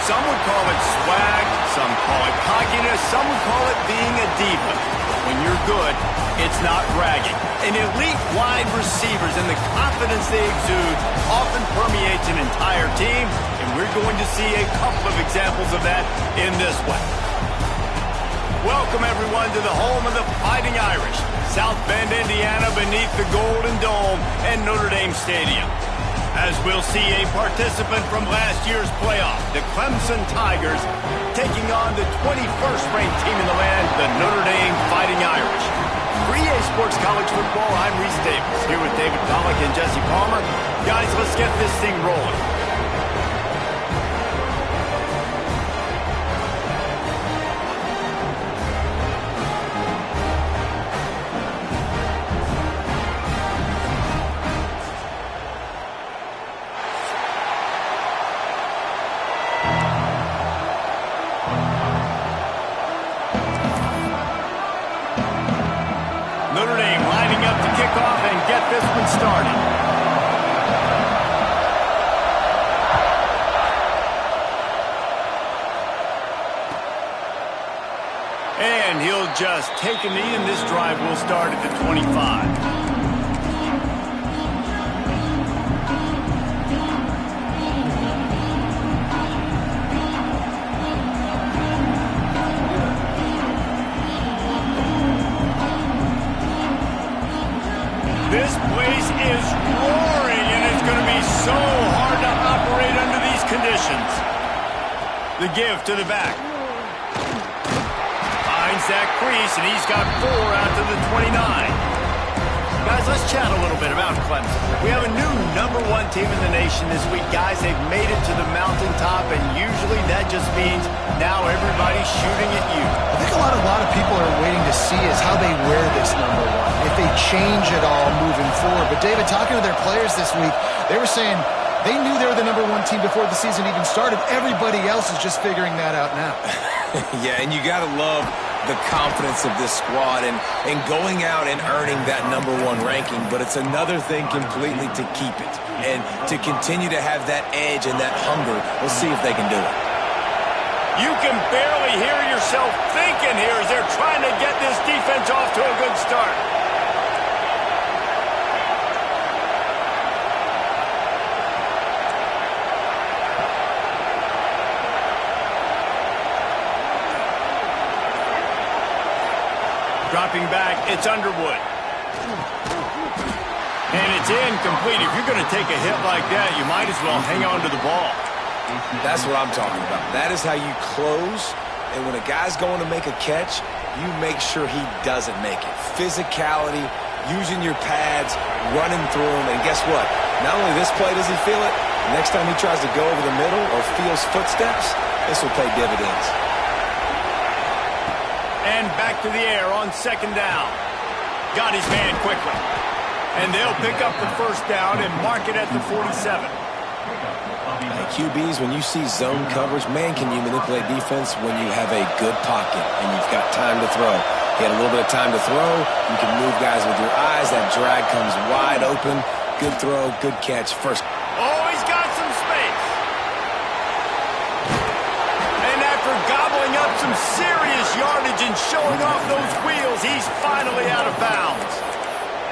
Some would call it swag, some call it cockiness, some would call it being a diva. But when you're good, it's not bragging. And elite wide receivers and the confidence they exude often permeates an entire team, and we're going to see a couple of examples of that in this one. Welcome, everyone, to the home of the Fighting Irish, South Bend, Indiana, beneath the Golden Dome and Notre Dame Stadium. As we'll see a participant from last year's playoff, the Clemson Tigers, taking on the 21st ranked team in the land, the Notre Dame Fighting Irish. For EA Sports College Football, I'm Reese Davis, here with David Pollack and Jesse Palmer. Guys, let's get this thing rolling. Notre Dame lining up to kick off and get this one started. And he'll just take a knee, and this drive will start at the 25. This place is roaring, and it's going to be so hard to operate under these conditions. The give to the back. Finds that crease, and he's got 4 out to the 29. Guys, let's chat a little bit about Clemson. We have a new #1 team in the nation this week. Guys, they've made it to the mountaintop, and usually that just means now everybody's shooting at you. I think a lot of people are waiting to see is how they wear this #1, if they change it all moving forward. But, David, talking to their players this week, they were saying they knew they were the #1 team before the season even started. Everybody else is just figuring that out now. Yeah, and you got to love the confidence of this squad and going out and earning that #1 ranking, but it's another thing completely to keep it and to continue to have that edge and that hunger. We'll see if they can do it. You can barely hear yourself thinking here as they're trying to get this defense off to a good start. Dropping back, it's Underwood. And it's incomplete. If you're going to take a hit like that, you might as well hang on to the ball. That's what I'm talking about. That is how you close, and when a guy's going to make a catch, you make sure he doesn't make it. Physicality, using your pads, running through him, and guess what? Not only this play does he feel it, next time he tries to go over the middle or feels footsteps, this will pay dividends. And back to the air on 2nd down. Got his man quickly. And they'll pick up the 1st down and mark it at the 47. QBs, when you see zone coverage, man, can you manipulate defense when you have a good pocket and you've got time to throw. He had a little bit of time to throw. You can move guys with your eyes. That drag comes wide open. Good throw, good catch. First. Oh, he's got some space. And after gobbling up some serious yardage and showing off those wheels, he's finally out of bounds.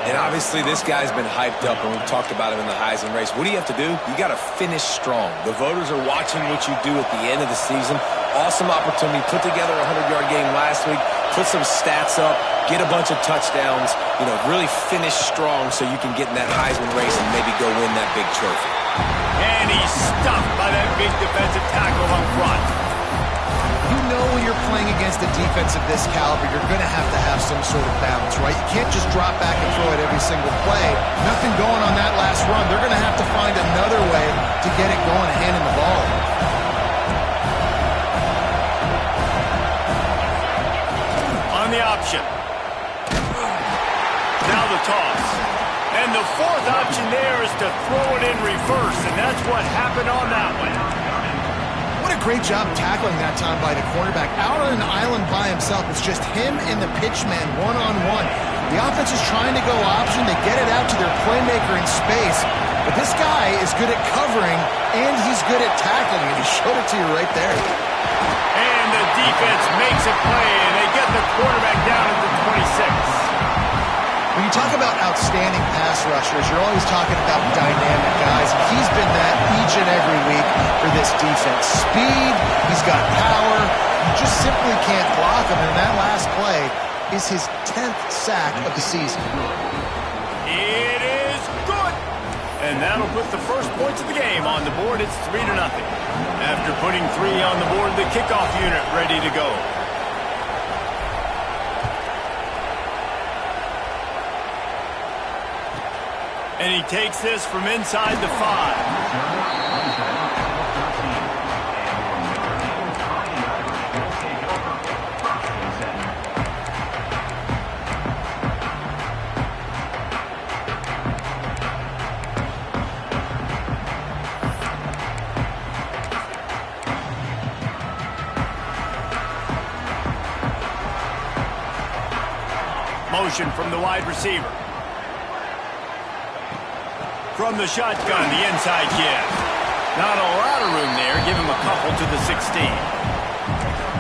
And obviously this guy's been hyped up, and we've talked about him in the Heisman race. What do you have to do? You got to finish strong. The voters are watching what you do at the end of the season. Awesome opportunity. Put together a 100-yard game last week. Put some stats up. Get a bunch of touchdowns. You know, really finish strong so you can get in that Heisman race and maybe go win that big trophy. And he's stuffed by that big defensive tackle up front. You know when you're playing against a defense of this caliber, you're going to have some sort of balance, right? You can't just drop back and throw it every single play. Nothing going on that last run. They're going to have to find another way to get it going, handing the ball. On the option. Now the toss. And the 4th option there is to throw it in reverse, and that's what happened on that one. What a great job tackling that time by the cornerback. Out on an island by himself. It's just him and the pitch man one-on-one. The offense is trying to go option. They get it out to their playmaker in space. But this guy is good at covering, and he's good at tackling, and he showed it to you right there. And the defense makes a play, and they get the quarterback down at the 26. When you talk about outstanding pass rushers, you're always talking about dynamic guys. He's been that each and every week for this defense. Speed, he's got power. You just simply can't block him, and that last play is his 10th sack of the season. It is good. And that'll put the first points of the game on the board. It's 3-0. After putting 3 on the board, the kickoff unit ready to go. And he takes this from inside the 5. Motion from the wide receiver. From the shotgun, the inside give. Not a lot of room there. Give him a couple to the 16.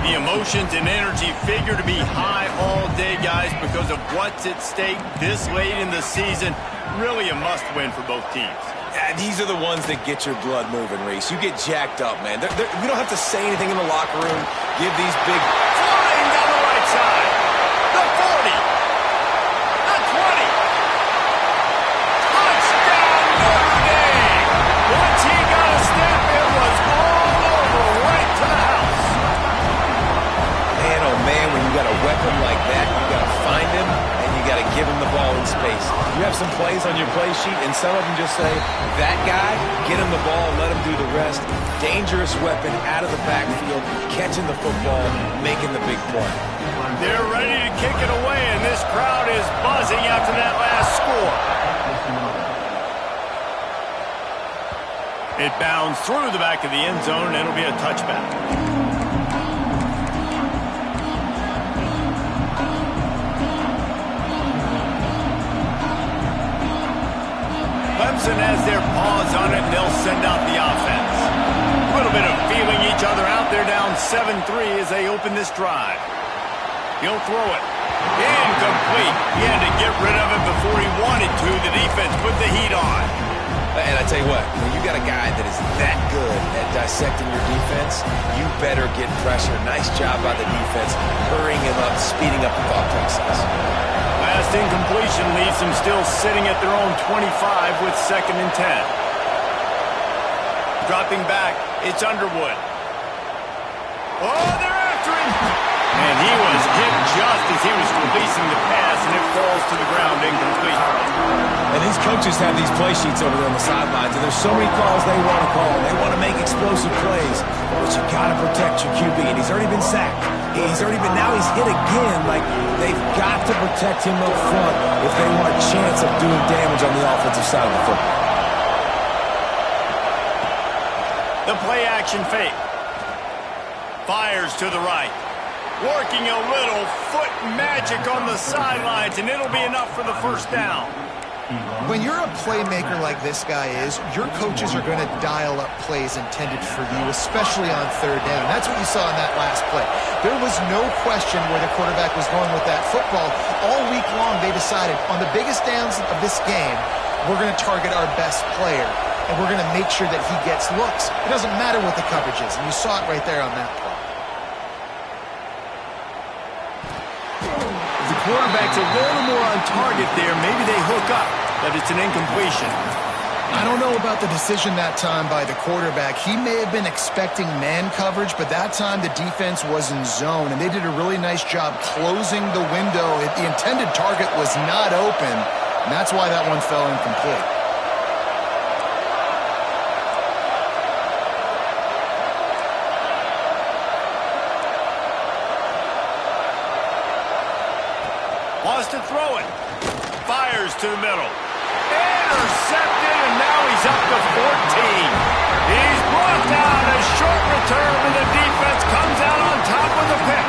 The emotions and energy figure to be high all day, guys, because of what's at stake this late in the season. Really a must-win for both teams. Yeah, these are the ones that get your blood moving, Reese. You get jacked up, man. We don't have to say anything in the locker room. Give these big... Flying down the right side. The 40. The 20. Touchdown, Notre Dame. Once he got a step, it was all over, right to the house. Man, oh man, when you got a weapon like that, you got to find him, and you got to give him the ball in space. You have some plays on your play sheet, and some of them just say, that guy, get him the ball, let him do the rest. Dangerous weapon out of the backfield, catching the football, making the big play. They're ready to kick it away, and this crowd is buzzing after that last score. It bounds through the back of the end zone, and it'll be a touchback. Clemson has their paws on it, and they'll send out the offense. A little bit of feeling each other out there, down 7-3 as they open this drive. He'll throw it. Incomplete. He had to get rid of it before he wanted to. The defense put the heat on. And I tell you what, when you got a guy that is that good at dissecting your defense, you better get pressure. Nice job by the defense, hurrying him up, speeding up the thought process. Last incompletion leaves them still sitting at their own 25 with 2nd and 10. Dropping back, it's Underwood. Oh, they're after him! And he was hit just as he was releasing the pass, and it falls to the ground incomplete. And these coaches have these play sheets over there on the sidelines, and there's so many calls they want to call. They want to make explosive plays, but you got to protect your QB, and he's already been sacked. Now he's hit again. Like, they've got to protect him up front if they want a chance of doing damage on the offensive side of the football. The play action fake. Fires to the right. Working a little foot magic on the sidelines, and it'll be enough for the first down. When you're a playmaker like this guy is, your coaches are going to dial up plays intended for you, especially on 3rd down. That's what you saw in that last play. There was no question where the quarterback was going with that football. All week long, they decided on the biggest downs of this game, we're going to target our best player, and we're going to make sure that he gets looks. It doesn't matter what the coverage is, and you saw it right there on that play. The quarterback's a little more on target there. Maybe they hook up, but it's an incompletion. I don't know about the decision that time by the quarterback. He may have been expecting man coverage, but that time the defense was in zone, and they did a really nice job closing the window. The intended target was not open, and that's why that one fell incomplete. Wants to throw it. Fires to the middle. Intercepted, and now he's up to 14. He's brought down. A short return, and the defense comes out on top of the pick.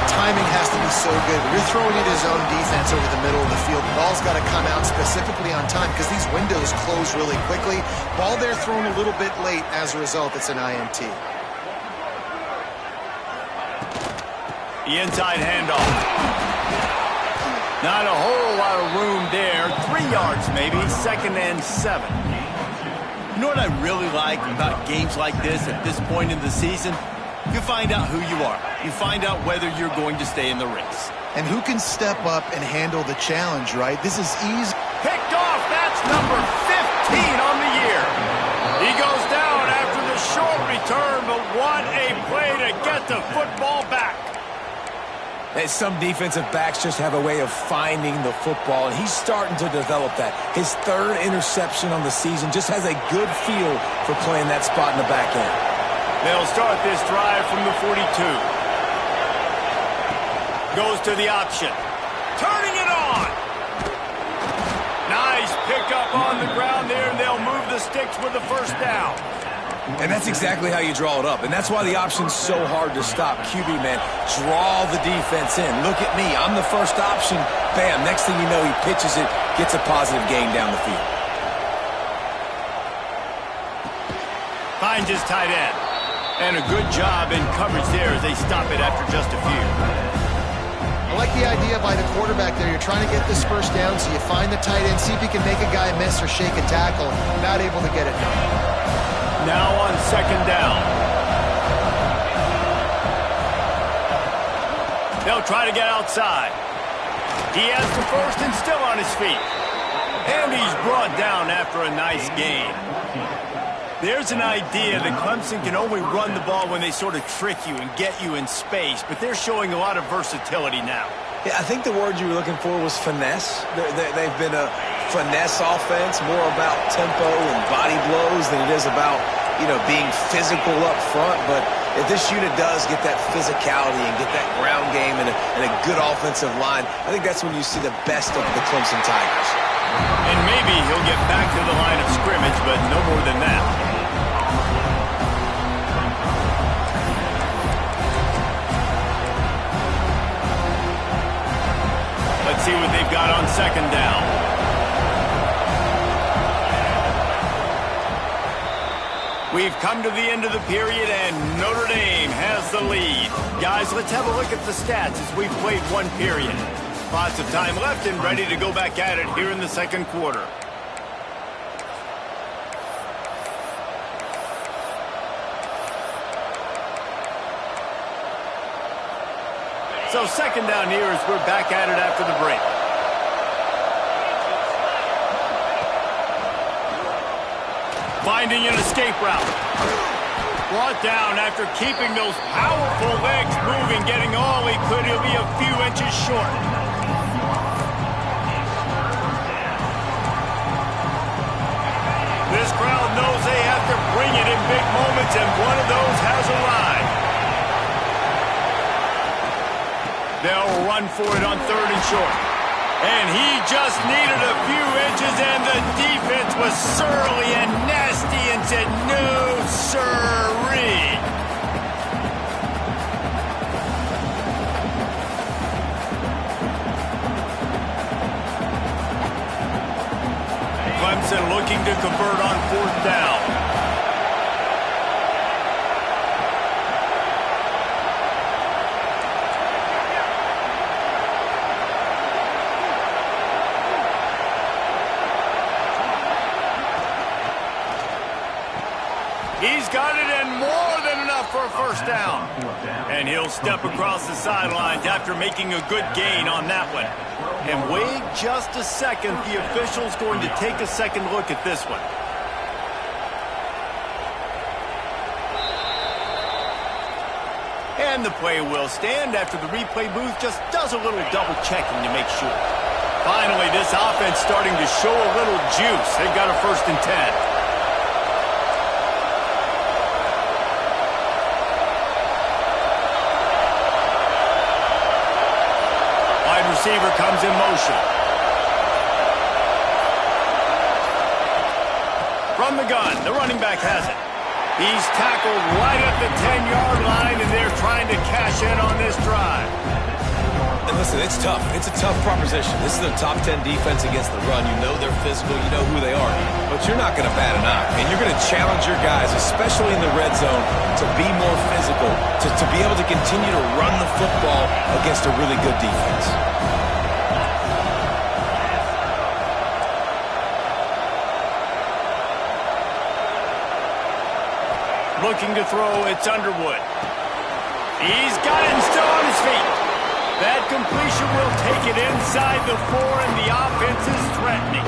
timing has to be so good. When you're throwing it his own defense over the middle of the field, the ball's got to come out specifically on time because these windows close really quickly. Ball there thrown a little bit late. As a result, it's an INT. The inside handoff. Not a whole lot of room there. 3 yards maybe, 2nd and 7. You know what I really like about games like this at this point in the season? You find out who you are. You find out whether you're going to stay in the race. And who can step up and handle the challenge, right? This is easy. Picked off. That's number 15 on the year. He goes down after the short return, but what a play to get the football back. And some defensive backs just have a way of finding the football, and he's starting to develop that. His 3rd interception on the season just has a good feel for playing that spot in the back end. They'll start this drive from the 42. Goes to the option. Turning it on. Nice pickup on the ground there, and they'll move the sticks with the 1st down. And that's exactly how you draw it up. And that's why the option's so hard to stop. QB, man, draw the defense in. Look at me. I'm the 1st option. Bam. Next thing you know, he pitches it, gets a positive gain down the field. Finds his tight end. And a good job in coverage there as they stop it after just a few. I like the idea by the quarterback there. You're trying to get this 1st down, so you find the tight end, see if he can make a guy miss or shake a tackle. Not able to get it done. Now on 2nd down. They'll try to get outside. He has the 1st and still on his feet. And he's brought down after a nice gain. There's an idea that Clemson can only run the ball when they sort of trick you and get you in space, but they're showing a lot of versatility now. Yeah, I think the word you were looking for was finesse. They've been a finesse offense, more about tempo and body blows than it is about, being physical up front. But if this unit does get that physicality and get that ground game and a good offensive line, I think that's when you see the best of the Clemson Tigers. And maybe he'll get back to the line of scrimmage, but no more than that. Let's see what they've got on 2nd down. We've come to the end of the period, and Notre Dame has the lead. Guys, let's have a look at the stats as we've played 1 period. Lots of time left and ready to go back at it here in the 2nd quarter. So 2nd down here as we're back at it after the break. Finding an escape route. Brought down after keeping those powerful legs moving, getting all he could. He'll be a few inches short. This crowd knows they have to bring it in big moments, and one of those has arrived. They'll run for it on 3rd and short. And he just needed a few inches, and the defense was surly and nasty and said, no, sirree. Clemson looking to convert on 4th down. He's got it, and more than enough for a 1st down. And he'll step across the sidelines after making a good gain on that one. And wait just a second. The official's going to take a second look at this one. And the play will stand after the replay booth just does a little double checking to make sure. Finally, this offense starting to show a little juice. They've got a 1st and 10. Receiver comes in motion. From the gun, the running back has it. He's tackled right at the 10-yard line, and they're trying to cash in on this drive. And listen, it's tough. It's a tough proposition. This is a top 10 defense against the run. You know they're physical. You know who they are. But you're not going to bat an eye. And you're going to challenge your guys, especially in the red zone, to be more physical, to be able to continue to run the football against a really good defense. Looking to throw, it's Underwood. He's got it and still on his feet. That completion will take it inside the 4, and the offense is threatening.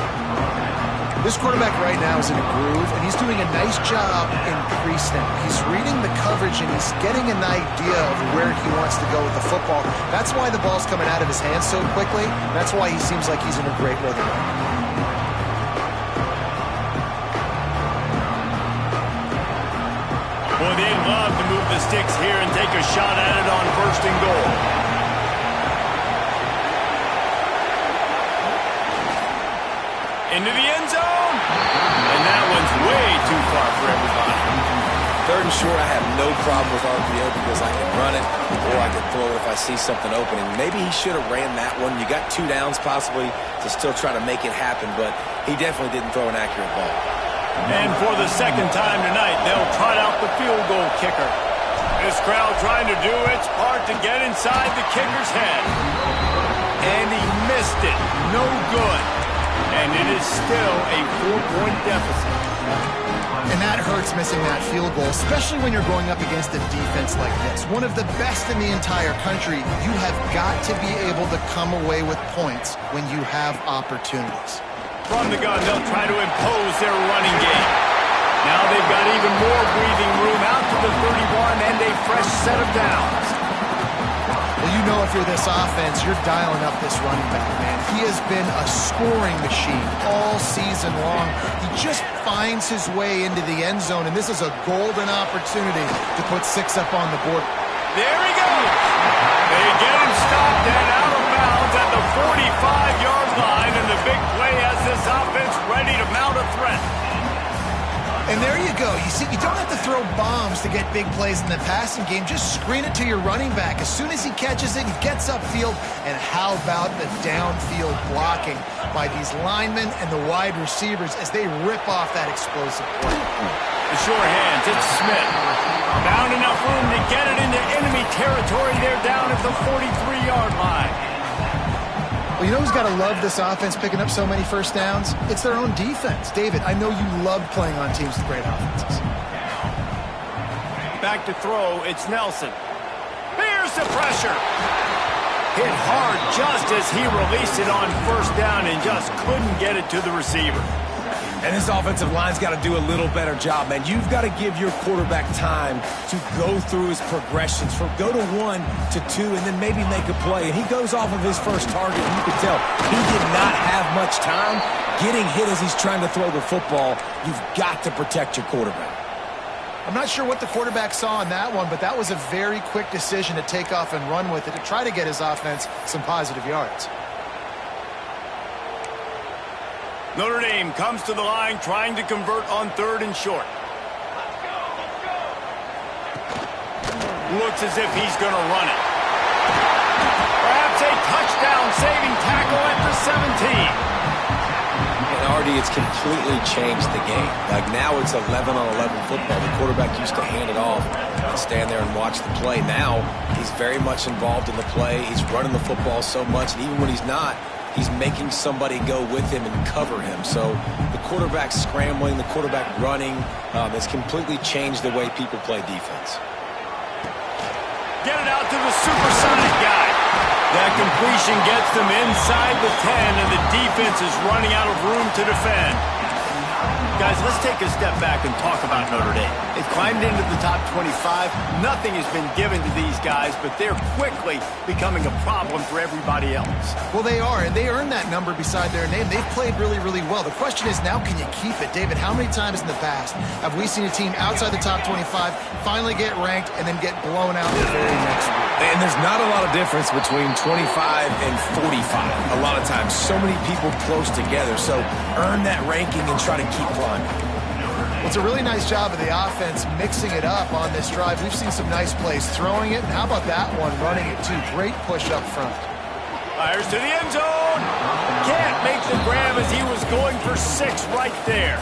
This quarterback right now is in a groove, and he's doing a nice job in pre-snap. He's reading the coverage, and he's getting an idea of where he wants to go with the football. That's why the ball's coming out of his hands so quickly. That's why he seems like he's in a great rhythm. Boy, they'd love to move the sticks here and take a shot at it on first and goal. Into the end zone. And that one's way too far for everybody. Third and short, I have no problem with RPO because I can run it or I can throw it if I see something opening. Maybe he should have ran that one. You got 2 downs possibly to still try to make it happen, but he definitely didn't throw an accurate ball. And for the second time tonight, they'll trot out the field goal kicker. This crowd trying to do its part to get inside the kicker's head. And he missed it. No good. And it is still a 4-point deficit. And that hurts missing that field goal, especially when you're going up against a defense like this. One of the best in the entire country. You have got to be able to come away with points when you have opportunities. From the gun, they'll try to impose their running game. Now they've got even more breathing room out to the 31 and a fresh set of downs. Well, you know if you're this offense, you're dialing up this running back, man. He has been a scoring machine all season long. He just finds his way into the end zone, and this is a golden opportunity to put 6 up on the board. There he goes. They get him stopped and out of bounds at the 45-yard line, and the big play has this offense ready to mount a threat. And there you go. You see, you don't have to throw bombs to get big plays in the passing game. Just screen it to your running back. As soon as he catches it, he gets upfield. And how about the downfield blocking by these linemen and the wide receivers as they rip off that explosive play? The sure hands, it's Smith. Found enough room to get it into enemy territory. They're down at the 43-yard line. Well, you know who's got to love this offense picking up so many first downs? It's their own defense. David, I know you love playing on teams with great offenses. Back to throw, it's Nelson. Here's the pressure. Hit hard just as he released it on first down and just couldn't get it to the receiver. And this offensive line's got to do a little better job, man. You've got to give your quarterback time to go through his progressions, from go to 1 to 2, and then maybe make a play. And he goes off of his first target, and you can tell he did not have much time getting hit as he's trying to throw the football. You've got to protect your quarterback. I'm not sure what the quarterback saw on that one, but that was a very quick decision to take off and run with it to try to get his offense some positive yards. Notre Dame comes to the line trying to convert on 3rd and short. Looks as if he's going to run it. Perhaps a touchdown-saving tackle at the 17. And Artie, it's completely changed the game. Like now it's 11-on-11 football. The quarterback used to hand it off and stand there and watch the play. Now he's very much involved in the play. He's running the football so much, and even when he's not, he's making somebody go with him and cover him. So the quarterback scrambling, the quarterback running has completely changed the way people play defense. Get it out to the supersonic guy. That completion gets them inside the 10, and the defense is running out of room to defend. Guys, let's take a step back and talk about Notre Dame. They've climbed into the top 25. Nothing has been given to these guys, but they're quickly becoming a problem for everybody else. Well, they are, and they earned that number beside their name. They've played really, really well. The question is now, can you keep it? David, how many times in the past have we seen a team outside the top 25 finally get ranked and then get blown out the very next week? And there's not a lot of difference between 25 and 45. A lot of times, so many people close together. So earn that ranking and try to keep climbing. It's a really nice job of the offense mixing it up on this drive. We've seen some nice plays throwing it. How about that one running it too? Great push up front. Fires to the end zone. Can't make the grab as he was going for 6 right there.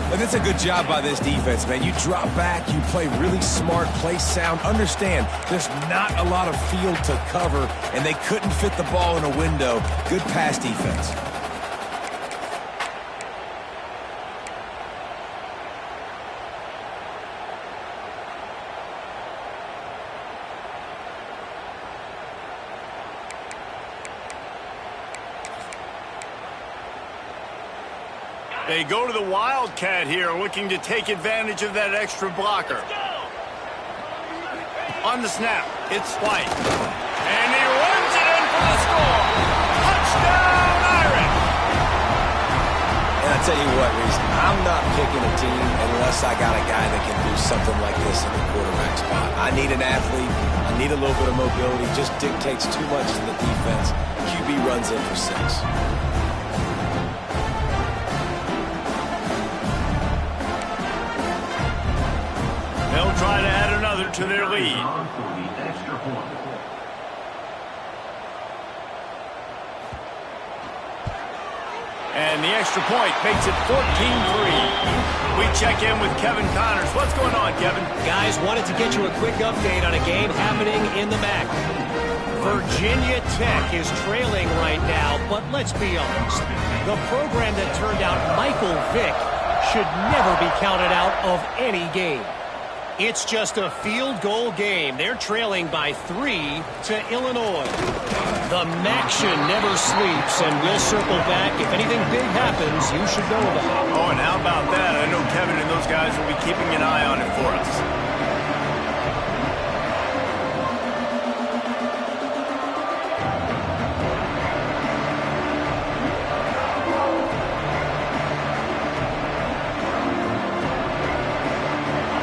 But it's a good job by this defense, man. You drop back, you play really smart, play sound. Understand, there's not a lot of field to cover, and they couldn't fit the ball in a window. Good pass defense. They go to the Wildcat here, looking to take advantage of that extra blocker. On the snap, it's White. And he runs it in for the score. Touchdown, Irish! And I tell you what, Reese, I'm not picking a team unless I got a guy that can do something like this in the quarterback spot. I need an athlete. I need a little bit of mobility. Just dictates too much to the defense. QB runs in for 6. They'll try to add another to their lead. And the extra point makes it 14-3. We check in with Kevin Connors. What's going on, Kevin? Guys, wanted to get you a quick update on a game happening in the MAC. Virginia Tech is trailing right now, but let's be honest. The program that turned out Michael Vick should never be counted out of any game. It's just a field goal game. They're trailing by 3 to Illinois. The MACtion never sleeps, and we'll circle back. If anything big happens, you should know about it. Oh, and how about that? I know Kevin and those guys will be keeping an eye on it for us.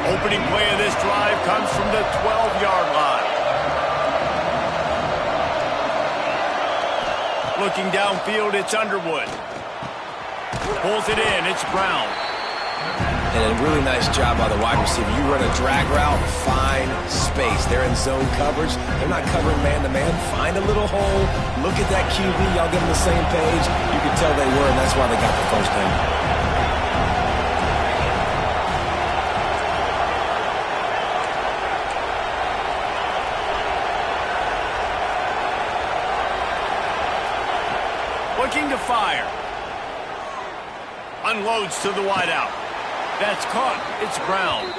Opening play of this drive comes from the 12-yard line. Looking downfield, it's Underwood. Pulls it in, it's Brown. And a really nice job by the wide receiver. You run a drag route, find space. They're in zone coverage. They're not covering man-to-man. Find a little hole. Look at that QB. Y'all get them the same page. You can tell they were, and that's why they got the first down. Looking to fire. Unloads to the wideout. That's caught. It's Brown.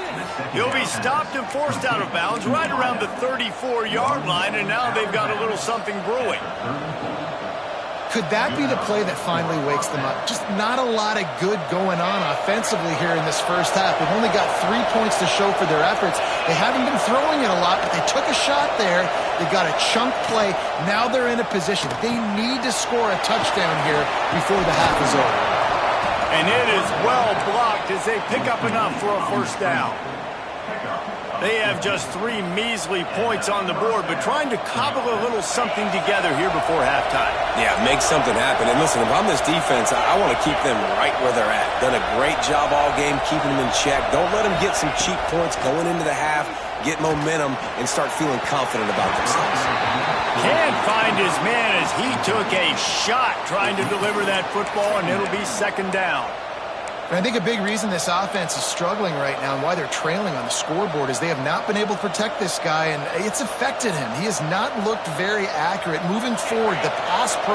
He'll be stopped and forced out of bounds right around the 34-yard line, and now they've got a little something brewing. Could that be the play that finally wakes them up? Just not a lot of good going on offensively here in this first half. They've only got 3 points to show for their efforts. They haven't been throwing it a lot, but they took a shot there. They got a chunk play. Now they're in a position. They need to score a touchdown here before the half is over. And it is well blocked as they pick up enough for a first down. They have just 3 measly points on the board, but trying to cobble a little something together here before halftime. Yeah, make something happen. And listen, if I'm this defense, I want to keep them right where they're at. Done a great job all game keeping them in check. Don't let them get some cheap points going into the half, get momentum, and start feeling confident about themselves. Can't find his man as he took a shot trying to deliver that football, and it'll be second down. And I think a big reason this offense is struggling right now and why they're trailing on the scoreboard is they have not been able to protect this guy, and it's affected him. He has not looked very accurate. Moving forward, the pass pro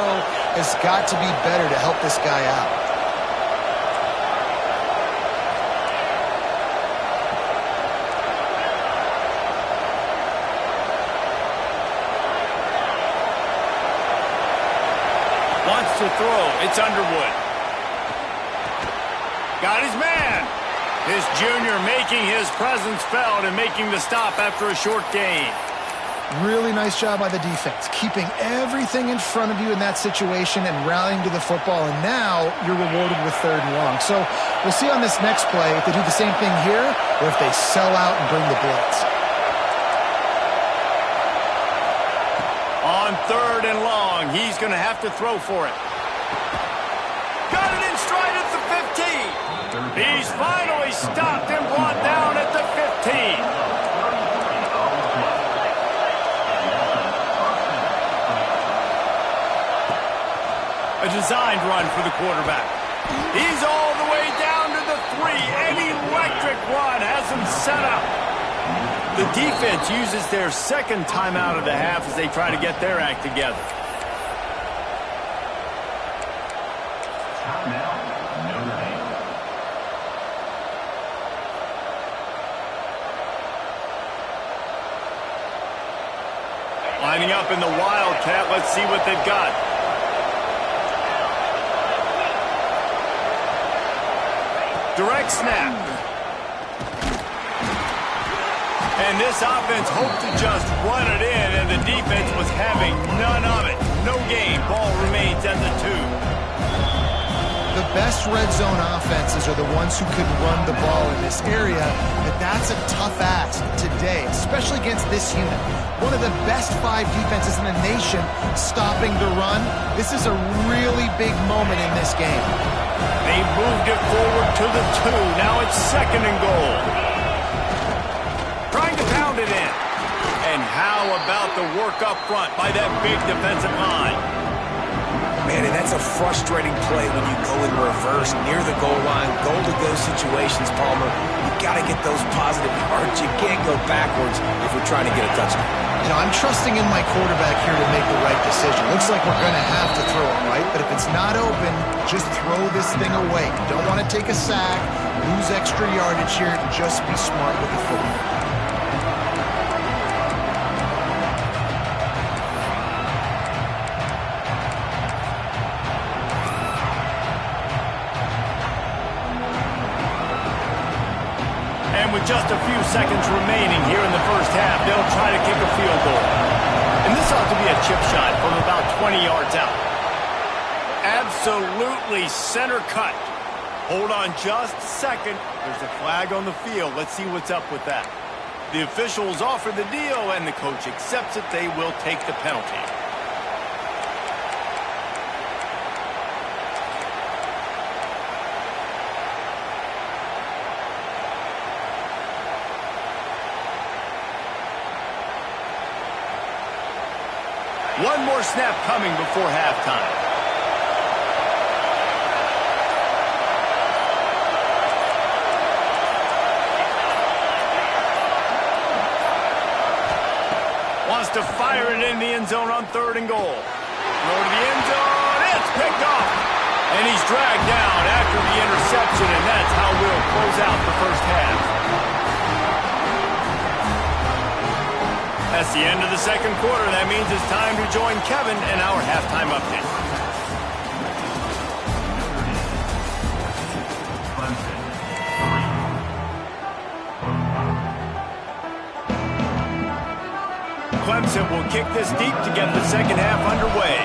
has got to be better to help this guy out. Wants to throw. It's Underwood. Got his man. His junior making his presence felt and making the stop after a short gain. Really nice job by the defense, keeping everything in front of you in that situation and rallying to the football, and now you're rewarded with 3rd and long. So we'll see on this next play if they do the same thing here or if they sell out and bring the blitz. On 3rd and long, he's going to have to throw for it. Got it in stride at the 15. He's finally stopped and brought down at the 15. A designed run for the quarterback. He's all the way down to the 3. An electric run has him set up. The defense uses their second timeout of the half as they try to get their act together. Lining up in the Wildcat. Let's see what they've got. Direct snap. And this offense hoped to just run it in, and the defense was having none of it. No gain. Ball remains at the 2. The best red zone offenses are the ones who can run the ball in this area, but that's a tough ask today, especially against this unit. One of the best 5 defenses in the nation stopping the run. This is a really big moment in this game. They moved it forward to the 2. Now it's 2nd and goal. Trying to pound it in. And how about the work up front by that big defensive line? Man, and that's a frustrating play when you go in reverse near the goal line, goal-to-go situations, Palmer. You got to get those positive yards. You can't go backwards if we're trying to get a touchdown. You know, I'm trusting in my quarterback here to make the right decision. Looks like we're going to have to throw it, right? But if it's not open, just throw this thing away. You don't want to take a sack, lose extra yardage here. Just be smart with the football. With just a few seconds remaining here in the first half, they'll try to kick a field goal. And this ought to be a chip shot from about 20 yards out. Absolutely center cut. Hold on just a second. There's a flag on the field. Let's see what's up with that. The officials offer the deal, and the coach accepts it. They will take the penalty. One more snap coming before halftime. Wants to fire it in the end zone on 3rd and goal. Throw to the end zone. It's picked off. And he's dragged down after the interception, and that's how we'll close out the first half. That's the end of the second quarter. That means it's time to join Kevin in our halftime update. Clemson will kick this deep to get the second half underway.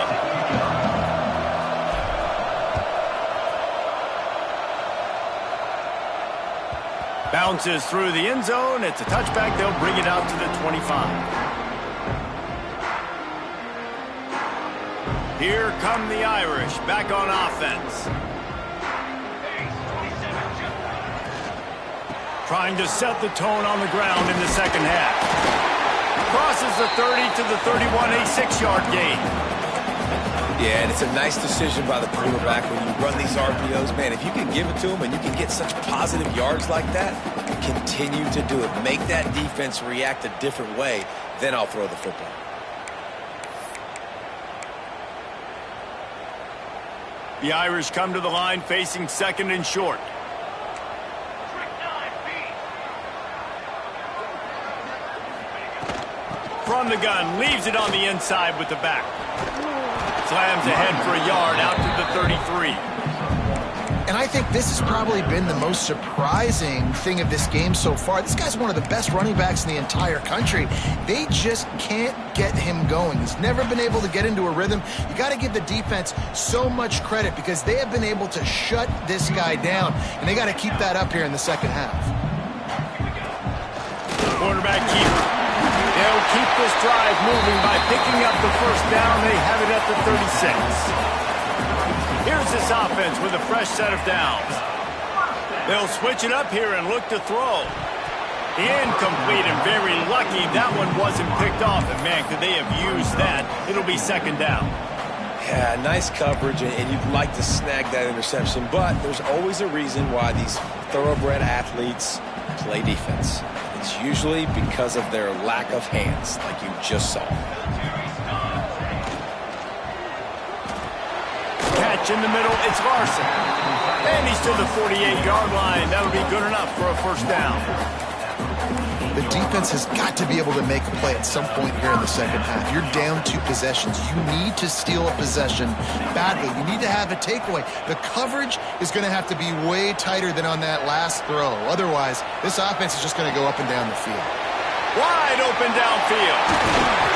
Bounces through the end zone. It's a touchback. They'll bring it out to the 25. Here come the Irish back on offense. Trying to set the tone on the ground in the second half. Crosses the 30 to the 31, a 6-yard gain. Yeah, and it's a nice decision by the quarterback when you run these RPOs. Man, if you can give it to him and you can get such positive yards like that, continue to do it. Make that defense react a different way, then I'll throw the football. The Irish come to the line facing 2nd and short. From the gun, leaves it on the inside with the back. Slams ahead for a yard out to the 33. And I think this has probably been the most surprising thing of this game so far. This guy's one of the best running backs in the entire country. They just can't get him going. He's never been able to get into a rhythm. You got to give the defense so much credit because they have been able to shut this guy down, and they got to keep that up here in the second half. Quarterback keeper. They'll keep this drive moving by picking up the first down. They have it at the 36. Here's this offense with a fresh set of downs. They'll switch it up here and look to throw. Incomplete and very lucky that one wasn't picked off. And, man, could they have used that? It'll be second down. Yeah, nice coverage, and you'd like to snag that interception, but there's always a reason why these thoroughbred athletes play defense. It's usually because of their lack of hands, like you just saw. Catch in the middle, it's Larson. And he's to the 48-yard line. That'll be good enough for a first down. The defense has got to be able to make a play at some point here in the second half. You're down 2 possessions. You need to steal a possession badly. You need to have a takeaway. The coverage is going to have to be way tighter than on that last throw. Otherwise, this offense is just going to go up and down the field. Wide open downfield.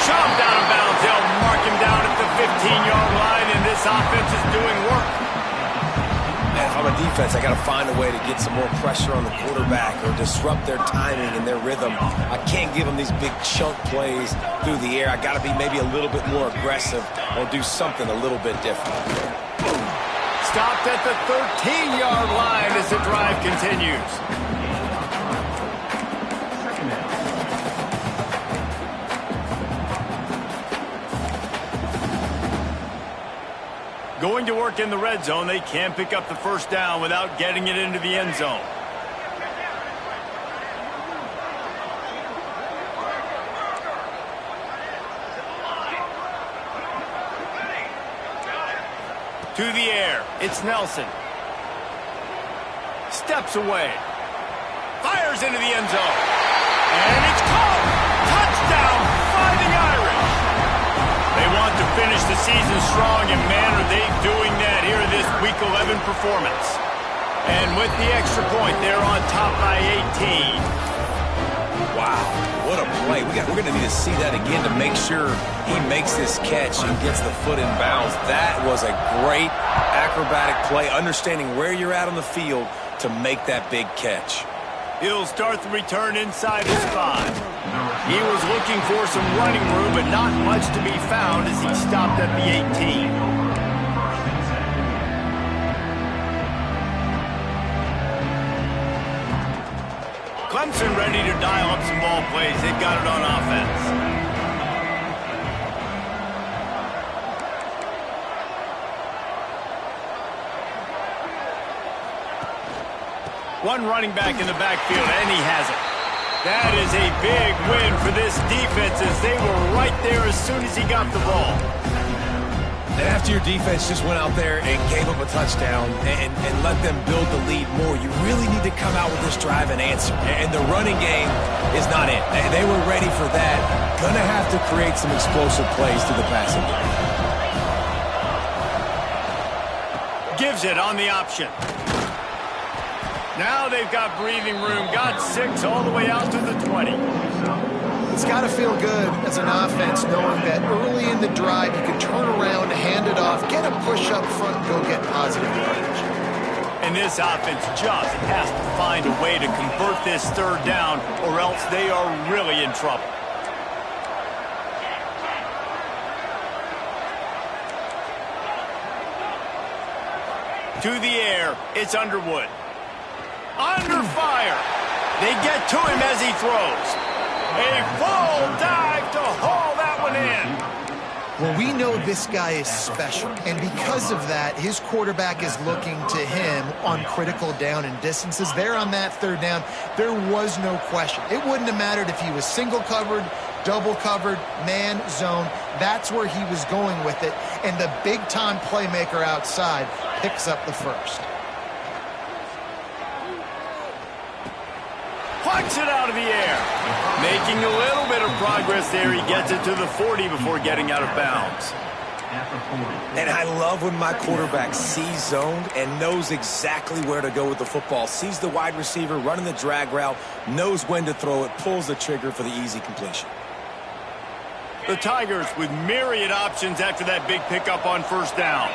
Shoved out of bounds. They'll mark him down at the 15-yard line, and this offense is doing work. If I'm a defense, I got to find a way to get some more pressure on the quarterback or disrupt their timing and their rhythm. I can't give them these big chunk plays through the air. I got to be maybe a little bit more aggressive or do something a little bit different. Stopped at the 13-yard line as the drive continues. Going to work in the red zone, they can't pick up the first down without getting it into the end zone. To the air, it's Nelson. Steps away. Fires into the end zone. And it's caught! Touchdown, Fighting Irish! They want to finish the season strong, and man, are they doing that here in this Week 11 performance. And with the extra point, they're on top by 18. Wow, what a play. We're going to need to see that again to make sure he makes this catch and gets the foot in bounds. That was a great acrobatic play, understanding where you're at on the field to make that big catch. He'll start the return inside his 5. He was looking for some running room, but not much to be found as he stopped at the 18. Clemson ready to dial up some ball plays. They've got it on offense. One running back in the backfield, and he has it. That is a big win for this defense as they were right there as soon as he got the ball. And after your defense just went out there and gave up a touchdown and let them build the lead more, you really need to come out with this drive and answer. And the running game is not it. They were ready for that. Gonna have to create some explosive plays through the passing game. Gives it on the option. Now they've got breathing room, got 6 all the way out to the 20. It's got to feel good as an offense knowing that early in the drive you can turn around, hand it off, get a push up front, and go get positive yardage. And this offense just has to find a way to convert this third down or else they are really in trouble. To the air, it's Underwood. Under fire. They get to him as he throws. A full dive to haul that one in. Well, we know this guy is special, and because of that, his quarterback is looking to him on critical down and distances. There on that third down, there was no question. It wouldn't have mattered if he was single covered, double covered, man, zone. That's where he was going with it, and the big-time playmaker outside picks up the first. Plucks it out of the air. Making a little bit of progress there. He gets it to the 40 before getting out of bounds. And I love when my quarterback sees zoned and knows exactly where to go with the football. Sees the wide receiver running the drag route, knows when to throw it, pulls the trigger for the easy completion. The Tigers with myriad options after that big pickup on first down.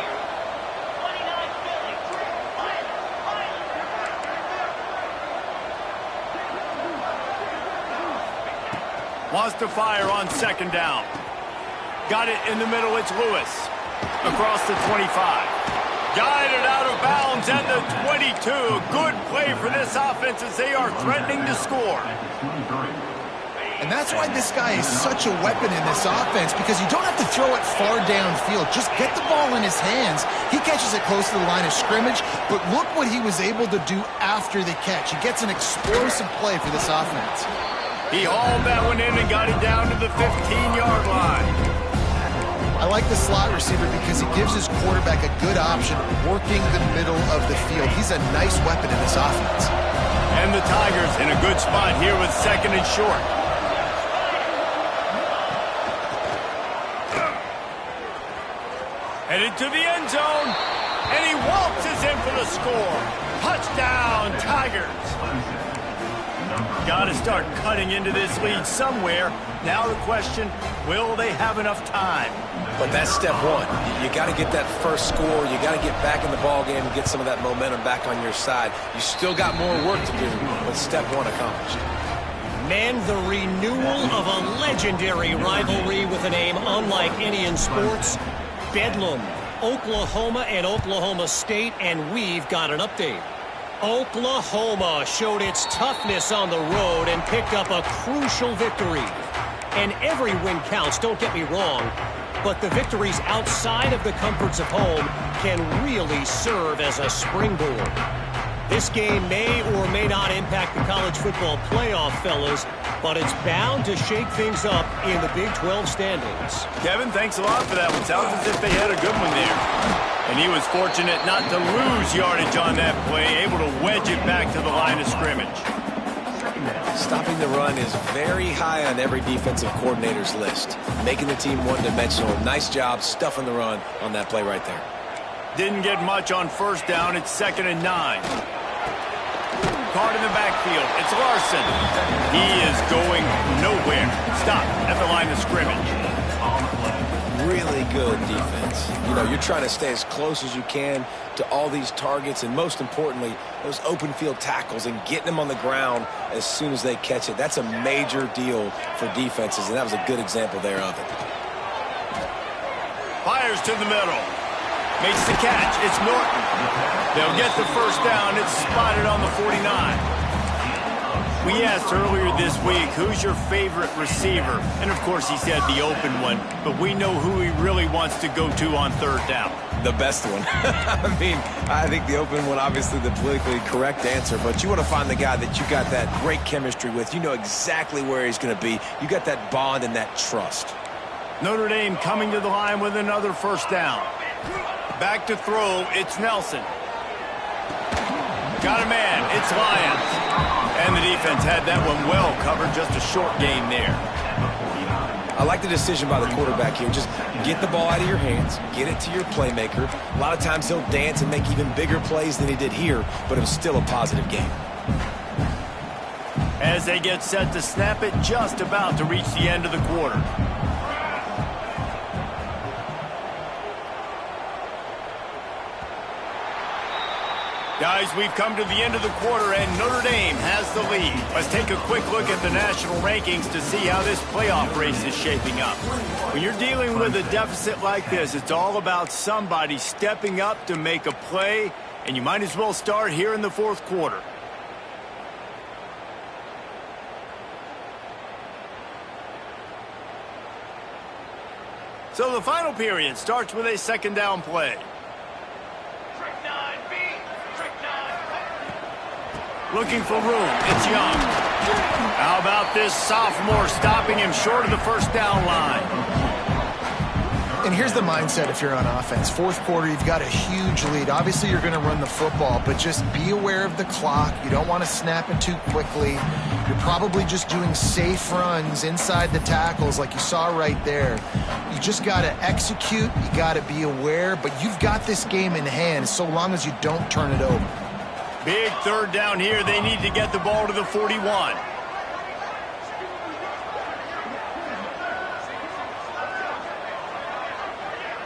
Wants to fire on second down. Got it in the middle, it's Lewis. Across the 25. Guided out of bounds at the 22. Good play for this offense as they are threatening to score. And that's why this guy is such a weapon in this offense, because you don't have to throw it far downfield. Just get the ball in his hands. He catches it close to the line of scrimmage, but look what he was able to do after the catch. He gets an explosive play for this offense. He hauled that one in and got it down to the 15-yard line. I like the slot receiver because he gives his quarterback a good option working the middle of the field. He's a nice weapon in this offense. And the Tigers in a good spot here with 2nd and short. Headed to the end zone, and he waltzes in for the score. Touchdown, Tigers. Got to start cutting into this lead somewhere. Now the question, will they have enough time? But that's step one. You got to get that first score. You got to get back in the ball game and get some of that momentum back on your side. You still got more work to do, but step one accomplished. Man, the renewal of a legendary rivalry with a name unlike any in sports. Bedlam, Oklahoma and Oklahoma State, and we've got an update. Oklahoma showed its toughness on the road and picked up a crucial victory. And every win counts, don't get me wrong, but the victories outside of the comforts of home can really serve as a springboard. This game may or may not impact the college football playoff, fellas, but it's bound to shake things up in the Big 12 standings. Kevin, thanks a lot for that one. Sounds as if they had a good one there. And he was fortunate not to lose yardage on that play, able to wedge it back to the line of scrimmage. Stopping the run is very high on every defensive coordinator's list. Making the team one-dimensional. Nice job stuffing the run on that play right there. Didn't get much on 1st down. It's 2nd and 9. Card in the backfield. It's Larson. He is going nowhere. Stop at the line of scrimmage. Really good defense. You know, you're trying to stay as close as you can to all these targets, and most importantly, those open field tackles and getting them on the ground as soon as they catch it. That's a major deal for defenses, and that was a good example there of it. Fires to the middle. Makes the catch. It's Norton. They'll get the 1st down. It's spotted on the 49. We asked earlier this week, who's your favorite receiver? And, of course, he said the open one. But we know who he really wants to go to on 3rd down. The best one. I mean, I think the open one, obviously the politically correct answer. But you want to find the guy that you got that great chemistry with. You know exactly where he's going to be. You got that bond and that trust. Notre Dame coming to the line with another 1st down. Back to throw, it's Nelson. Got a man, it's Lyons. And the defense had that one well covered, just a short gain there. I like the decision by the quarterback here. Just get the ball out of your hands, get it to your playmaker. A lot of times he'll dance and make even bigger plays than he did here, but it was still a positive game. As they get set to snap it, just about to reach the end of the quarter. Guys, we've come to the end of the quarter, and Notre Dame has the lead. Let's take a quick look at the national rankings to see how this playoff race is shaping up. When you're dealing with a deficit like this, it's all about somebody stepping up to make a play, and you might as well start here in the 4th quarter. So the final period starts with a 2nd down play. Looking for room. It's Young. How about this sophomore stopping him short of the 1st down line? And here's the mindset if you're on offense. 4th quarter, you've got a huge lead. Obviously, you're going to run the football, but just be aware of the clock. You don't want to snap it too quickly. You're probably just doing safe runs inside the tackles like you saw right there. You just got to execute. You got to be aware, but you've got this game in hand so long as you don't turn it over. Big 3rd down here. They need to get the ball to the 41.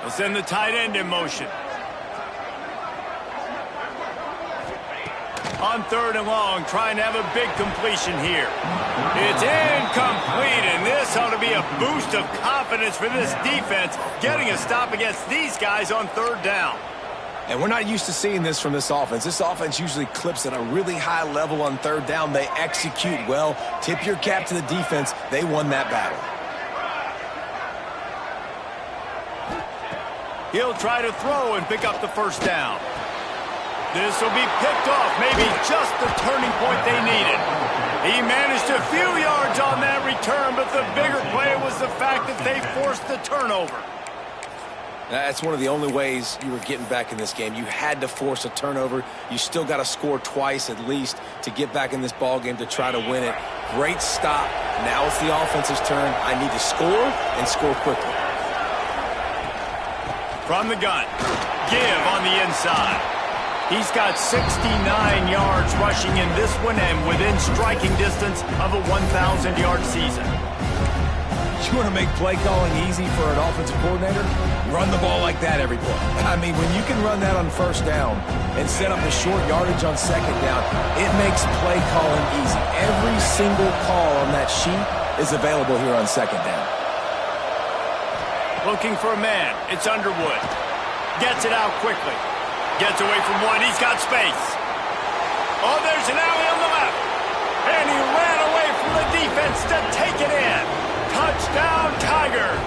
They'll send the tight end in motion. On 3rd and long, trying to have a big completion here. It's incomplete, and this ought to be a boost of confidence for this defense, getting a stop against these guys on 3rd down. And we're not used to seeing this from this offense. This offense usually clips at a really high level on third down. They execute well. Tip your cap to the defense. They won that battle. He'll try to throw and pick up the first down. This will be picked off, maybe just the turning point they needed. He managed a few yards on that return, but the bigger play was the fact that they forced the turnover. That's one of the only ways you were getting back in this game. You had to force a turnover. You still got to score twice at least to get back in this ball game to try to win it. Great stop. Now it's the offense's turn. I need to score and score quickly. From the gun, give on the inside. He's got 69 yards rushing in this one and within striking distance of a 1,000-yard season. You want to make play calling easy for an offensive coordinator? Run the ball like that every play. I mean, when you can run that on first down and set up the short yardage on second down, it makes play calling easy. Every single call on that sheet is available here on second down. Looking for a man. It's Underwood. Gets it out quickly. Gets away from one. He's got space. Oh, there's an alley on the left. And he ran away from the defense to take it in. Touchdown, Tigers.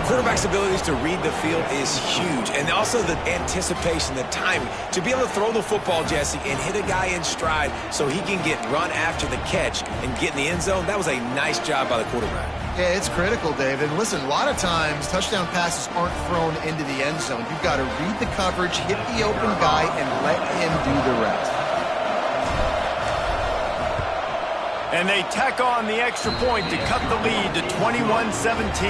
Quarterback's abilities to read the field is huge. And also the anticipation, the timing. To be able to throw the football, Jesse, and hit a guy in stride so he can get run after the catch and get in the end zone, that was a nice job by the quarterback. Yeah, it's critical, David. Listen, a lot of times touchdown passes aren't thrown into the end zone. You've got to read the coverage, hit the open guy, and let him do the rest. And they tack on the extra point to cut the lead to 21-17.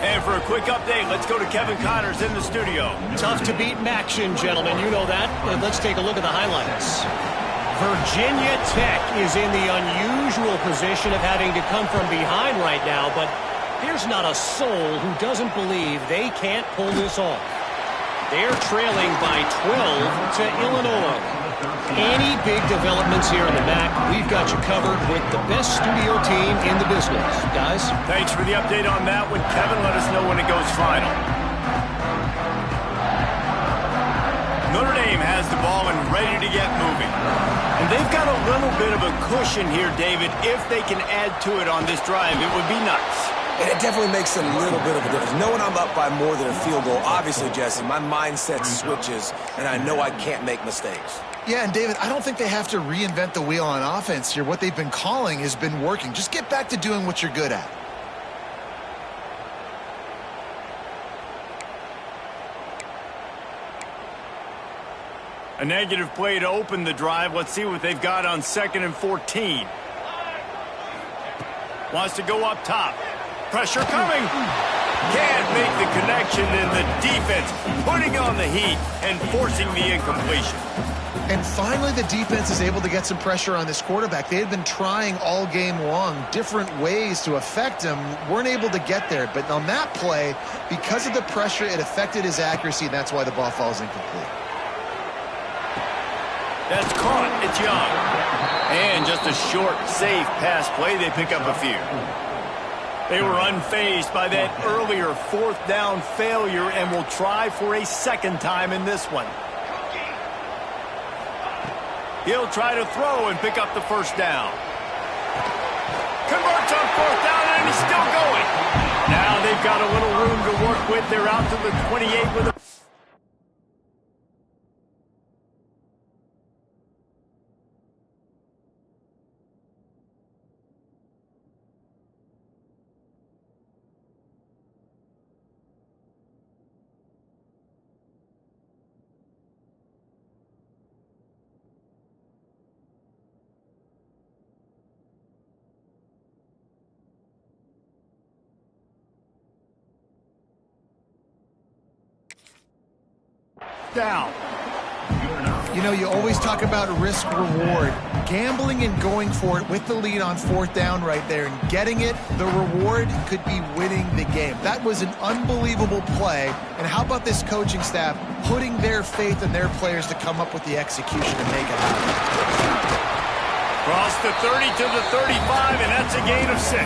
And for a quick update, let's go to Kevin Connors in the studio. Tough to beat Maction, gentlemen. You know that. And let's take a look at the highlights. Virginia Tech is in the unusual position of having to come from behind right now, but there's not a soul who doesn't believe they can't pull this off. They're trailing by 12 to Illinois. Any big developments here in the MAC, we've got you covered with the best studio team in the business. Guys? Thanks for the update on that one, Kevin. Let us know when it goes final. Notre Dame has the ball and ready to get moving. And they've got a little bit of a cushion here, David. If they can add to it on this drive, it would be nice. And it definitely makes a little bit of a difference. Knowing I'm up by more than a field goal, obviously, Jesse, my mindset switches, and I know I can't make mistakes. Yeah, and David, I don't think they have to reinvent the wheel on offense here. What they've been calling has been working. Just get back to doing what you're good at. A negative play to open the drive. Let's see what they've got on 2nd and 14. Wants to go up top. Pressure coming. Can't make the connection, and the defense putting on the heat and forcing the incompletion. And finally, the defense is able to get some pressure on this quarterback. They had been trying all game long different ways to affect him. Weren't able to get there. But on that play, because of the pressure, it affected his accuracy, and that's why the ball falls incomplete. That's caught. It's Young. And just a short, safe pass play. They pick up a few. They were unfazed by that earlier 4th down failure and will try for a second time in this one. He'll try to throw and pick up the first down. Converts on 4th down, and he's still going. Now they've got a little room to work with. They're out to the 28 with a... down. You know, you always talk about risk-reward. Gambling and going for it with the lead on 4th down right there and getting it, the reward could be winning the game. That was an unbelievable play. And how about this coaching staff putting their faith in their players to come up with the execution and make it happen? Cross the 30 to the 35, and that's a gain of 6.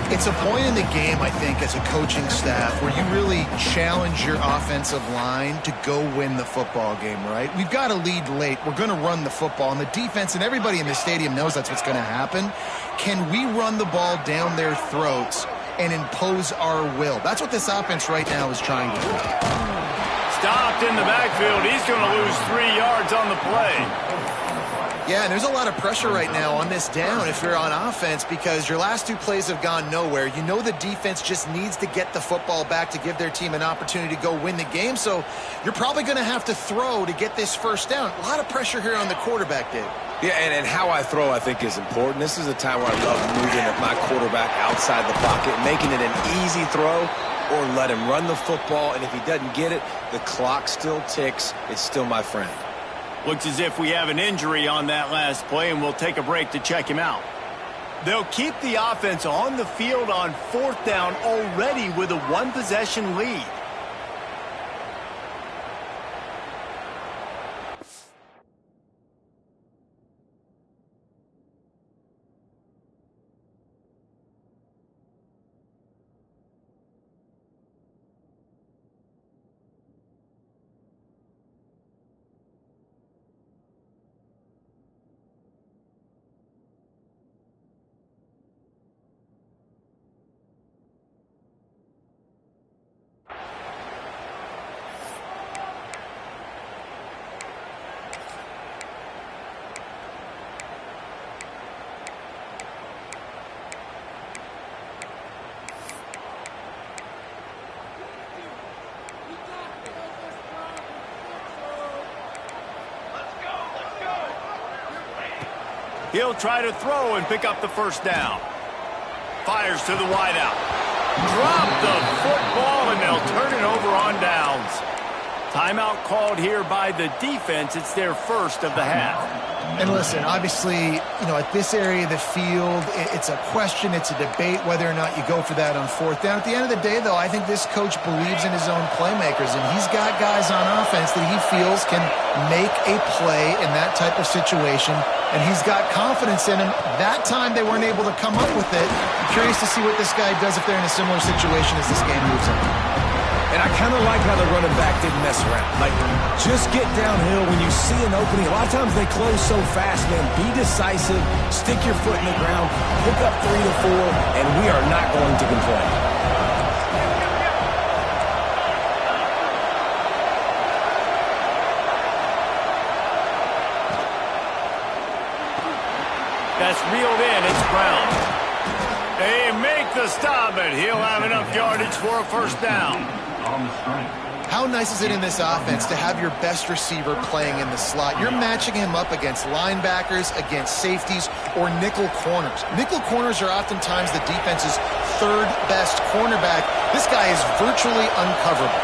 It's a point in the game, I think, as a coaching staff where you really challenge your offensive line to go win the football game, right? We've got to lead late. We're going to run the football. And the defense and everybody in the stadium knows that's what's going to happen. Can we run the ball down their throats and impose our will? That's what this offense right now is trying to do. Stopped in the backfield. He's going to lose 3 yards on the play. Yeah, and there's a lot of pressure right now on this down if you're on offense because your last 2 plays have gone nowhere. You know the defense just needs to get the football back to give their team an opportunity to go win the game, so you're probably going to have to throw to get this first down. A lot of pressure here on the quarterback, Dave. Yeah, and how I throw, I think, is important. This is a time where I love moving my quarterback outside the pocket, making it an easy throw, or let him run the football, and if he doesn't get it, the clock still ticks. It's still my friend. Looks as if we have an injury on that last play, and we'll take a break to check him out. They'll keep the offense on the field on 4th down already with a 1-possession lead. He'll try to throw and pick up the first down. Fires to the wideout. Drop the football, and they'll turn it over on downs. Timeout called here by the defense. It's their first of the half. And listen, obviously, at this area of the field, it's a question, it's a debate whether or not you go for that on 4th down. At the end of the day, though, I think this coach believes in his own playmakers, and he's got guys on offense that he feels can make a play in that type of situation, and he's got confidence in him. That time they weren't able to come up with it. I'm curious to see what this guy does if they're in a similar situation as this game moves on. And I kind of like how the running back didn't mess around. Like, just get downhill when you see an opening. A lot of times they close so fast, man. Be decisive, stick your foot in the ground, pick up 3 to 4, and we are not going to complain. That's reeled in. It's Brown. They make the stop, and he'll have enough yardage for a first down. How nice is it in this offense to have your best receiver playing in the slot? You're matching him up against linebackers, against safeties, or nickel corners. Nickel corners are oftentimes the defense's 3rd best cornerback. This guy is virtually uncoverable.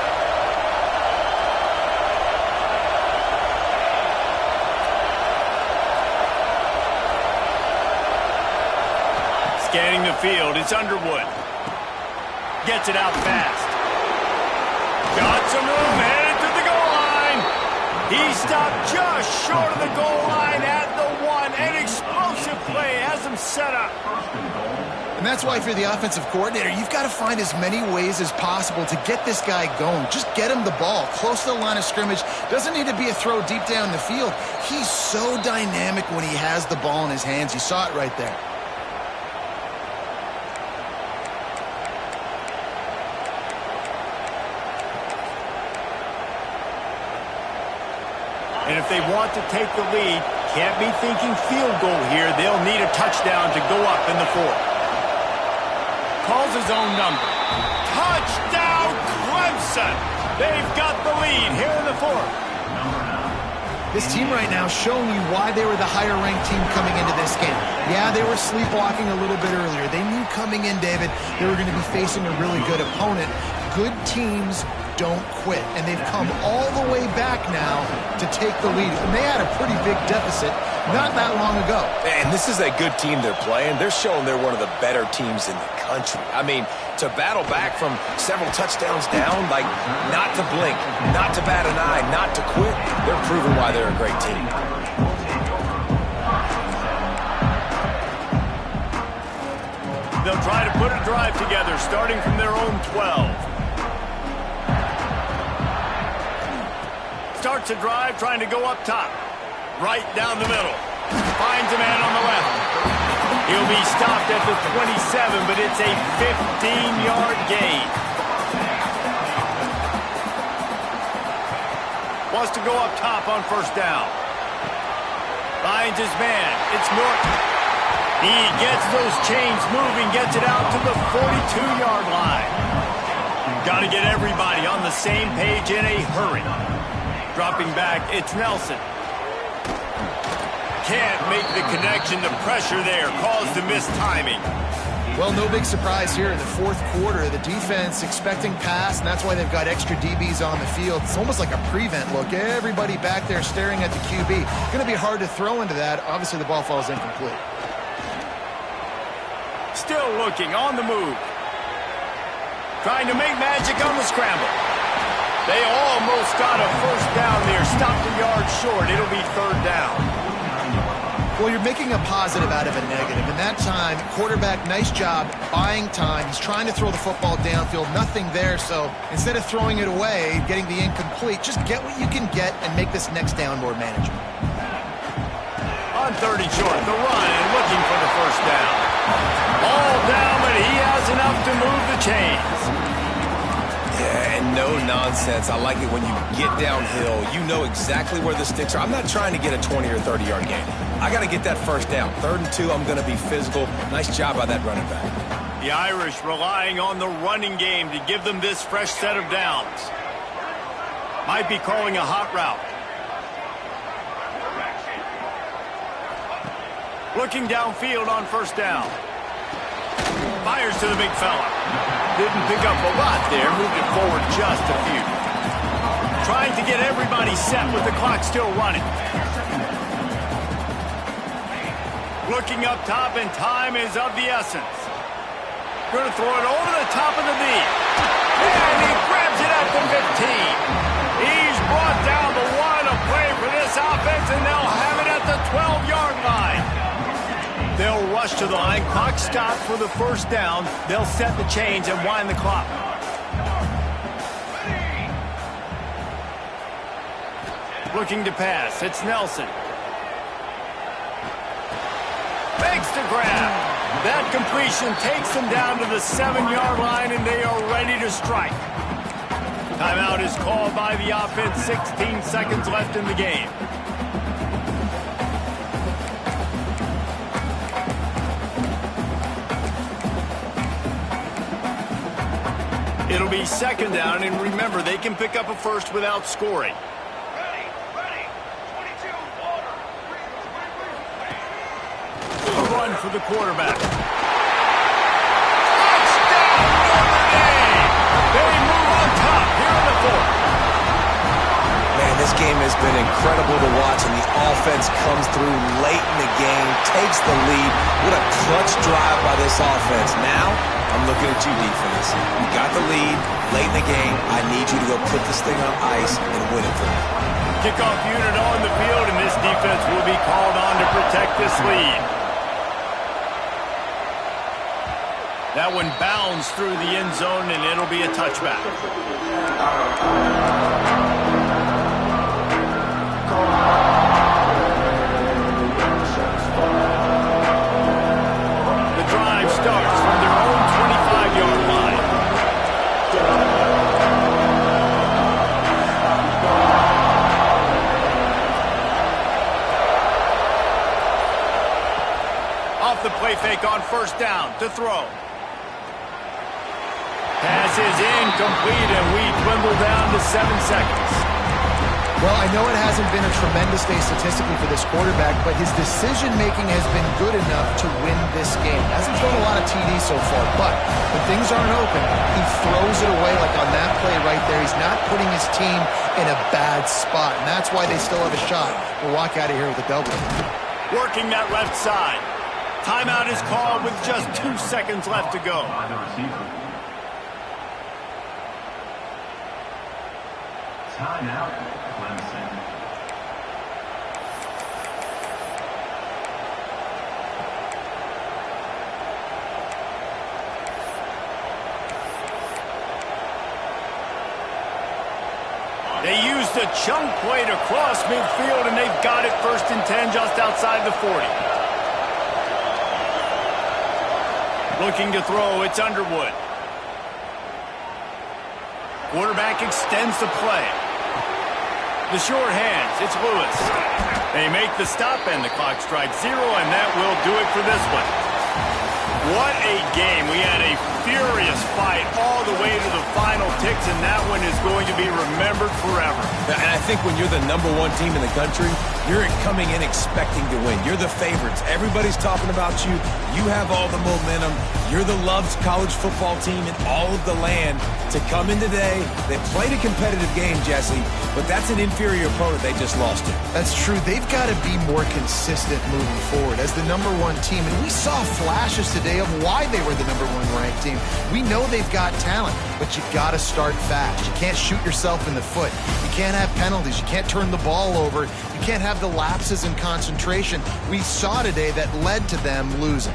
Scanning the field, it's Underwood. Gets it out fast. Got some room, headed to the goal line. He stopped just short of the goal line at the 1. An explosive play has him set up. And that's why if you're the offensive coordinator, you've got to find as many ways as possible to get this guy going. Just get him the ball close to the line of scrimmage. Doesn't need to be a throw deep down the field. He's so dynamic when he has the ball in his hands. You saw it right there. And if they want to take the lead, can't be thinking field goal here. They'll need a touchdown to go up in the 4th. Calls his own number. Touchdown, Clemson! They've got the lead here in the 4th. This team right now showing you why they were the higher-ranked team coming into this game. Yeah, they were sleepwalking a little bit earlier. They knew coming in, David, they were going to be facing a really good opponent. Good teams don't quit, and they've come all the way back now to take the lead. And they had a pretty big deficit not that long ago. And this is a good team they're playing. They're showing they're one of the better teams in the country. I mean, to battle back from several touchdowns down, like not to blink, not to bat an eye, not to quit, they're proving why they're a great team. They'll try to put a drive together, starting from their own 12. Starts a drive, trying to go up top. Right down the middle. Finds a man on the left. He'll be stopped at the 27, but it's a 15-yard gain. Wants to go up top on first down. Finds his man. It's Norton. He gets those chains moving, gets it out to the 42-yard line. Got to get everybody on the same page in a hurry. Dropping back, it's Nelson. Can't make the connection. The pressure there caused the missed timing. Well, no big surprise here in the fourth quarter. The defense expecting pass, and that's why they've got extra DBs on the field. It's almost like a prevent look. Everybody back there staring at the QB. Going to be hard to throw into that. Obviously, the ball falls incomplete. Still looking, on the move. Trying to make magic on the scramble. They almost got a first down there. Stopped a yard short. It'll be third down. Well, you're making a positive out of a negative. In that time, quarterback, nice job buying time. He's trying to throw the football downfield. Nothing there, so instead of throwing it away, getting the incomplete, just get what you can get and make this next down more manageable. On 30 short, the run and looking for the first down. All down, but he has enough to move the chains. Yeah, and no nonsense. I like it when you get downhill. You know exactly where the sticks are. I'm not trying to get a 20 or 30-yard gain. I got to get that first down. 3rd and 2, I'm going to be physical. Nice job by that running back. The Irish relying on the running game to give them this fresh set of downs. Might be calling a hot route. Looking downfield on first down. Fires to the big fella. Didn't pick up a lot there. Moved it forward just a few. Trying to get everybody set with the clock still running. Looking up top, and time is of the essence. Going to throw it over the top of the knee. And he grabs it at the 15. He's brought down the one to play for this offense, and they'll have it at the 12-yard line. They'll rush to the line. Clock stopped for the first down. They'll set the chains and wind the clock. Looking to pass. It's Nelson. Makes the grab. That completion takes them down to the 7-yard line, and they are ready to strike. Timeout is called by the offense. 16 seconds left in the game. It'll be second down, and remember, they can pick up a first without scoring. Ready. 22, order. A run for the quarterback. Touchdown, Notre Dame! They move on top here in the fourth. Man, this game has been incredible to watch, and the offense comes through late in the game, takes the lead. What a clutch drive by this offense. Now, I'm looking at you, defense. You got the lead late in the game. I need you to go put this thing on ice and win it for me. Kickoff unit on the field, and this defense will be called on to protect this lead. That one bounds through the end zone, and it'll be a touchback. The drive starts from their own 25-yard line. Off the play fake on first down to throw. Pass is incomplete, and we dwindle down to 7 seconds. Well, I know it hasn't been a tremendous day statistically for this quarterback, but his decision-making has been good enough to win this game. Hasn't thrown a lot of TDs so far, but when things aren't open, he throws it away like on that play right there. He's not putting his team in a bad spot, and that's why they still have a shot to walk out of here with a double. Working that left side. Timeout is called with just 2 seconds left to go. Timeout, Clemson. They used a chunk play to cross midfield, and they've got it 1st and 10 just outside the 40. Looking to throw, it's Underwood. Quarterback extends the play. The short hands, it's Lewis. They make the stop, and the clock strikes 0, and that will do it for this one. What a game. We had a furious fight all the way to the final ticks, and that one is going to be remembered forever. And I think when you're the #1 team in the country, you're coming in expecting to win. You're the favorites. Everybody's talking about you. You have all the momentum. You're the loved college football team in all of the land. To come in today, they played a competitive game, Jesse, but that's an inferior opponent they just lost to. That's true. They've got to be more consistent moving forward as the #1 team. And we saw flashes today of why they were the #1 ranked team. We know they've got talent, but you got to start fast. You can't shoot yourself in the foot. You can't have penalties. You can't turn the ball over. You can't have the lapses in concentration we saw today that led to them losing.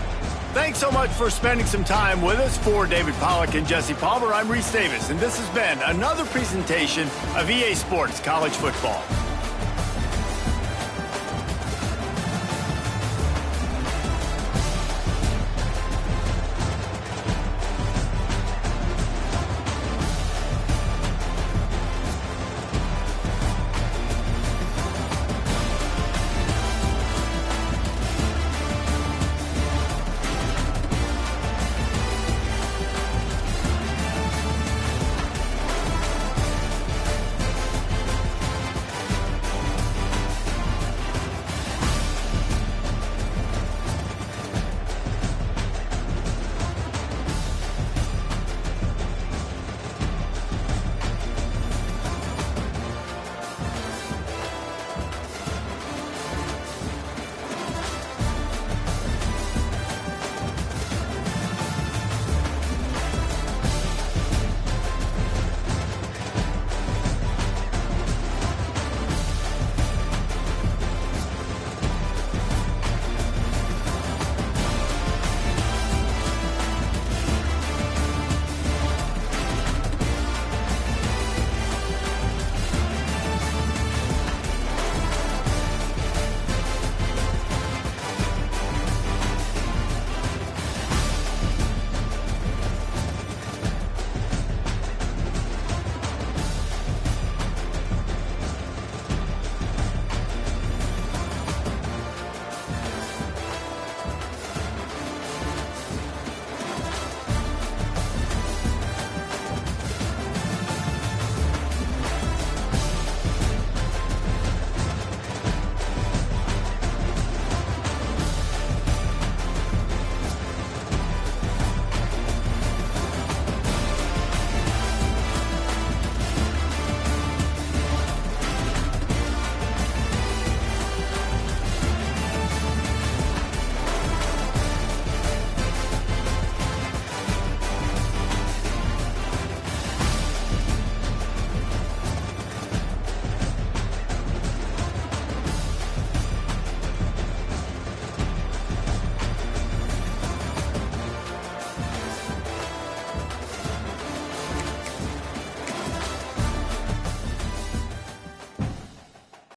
Thanks so much for spending some time with us. For David Pollack and Jesse Palmer, I'm Reese Davis, and this has been another presentation of EA Sports College Football.